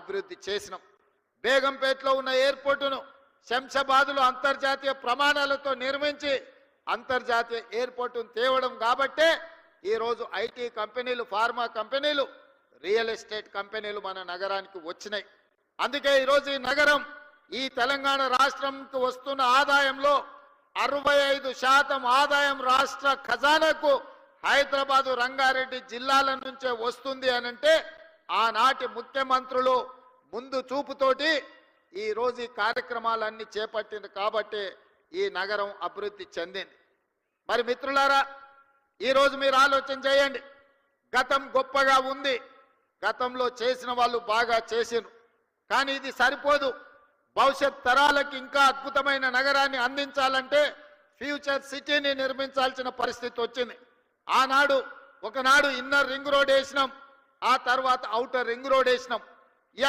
అభివృద్ధి చేసినాం. బేగంపేటలో ఉన్న ఎయిర్పోర్టును శంషాబాద్లో అంతర్జాతీయ ప్రమాణాలతో నిర్మించి అంతర్జాతీయ ఎయిర్పోర్టును తేవడం కాబట్టే ఈరోజు ఐటీ కంపెనీలు, ఫార్మా కంపెనీలు, రియల్ ఎస్టేట్ కంపెనీలు మన నగరానికి వచ్చినాయి. అందుకే ఈరోజు ఈ నగరం ఈ తెలంగాణ రాష్ట్రంకు వస్తున్న ఆదాయంలో 65% ఆదాయం రాష్ట్ర ఖజానాకు హైదరాబాదు, రంగారెడ్డి జిల్లాల నుంచే వస్తుంది అనంటే ఆనాటి ముఖ్యమంత్రులు ముందు చూపుతోటి ఈరోజు ఈ కార్యక్రమాలన్నీ చేపట్టింది కాబట్టి ఈ నగరం అభివృద్ధి చెందింది. మరి మిత్రులారా, ఈరోజు మీరు ఆలోచన చేయండి. గతం గొప్పగా ఉంది, గతంలో చేసిన వాళ్ళు బాగా చేసిరు, కానీ ఇది సరిపోదు. భవిష్యత్ తరాలకు ఇంకా అద్భుతమైన నగరాన్ని అందించాలంటే ఫ్యూచర్ సిటీని నిర్మించాల్సిన పరిస్థితి వచ్చింది. ఒకనాడు ఇన్నర్ రింగ్ రోడ్ వేసినాం, ఆ తర్వాత ఔటర్ రింగ్ రోడ్ వేసినాం.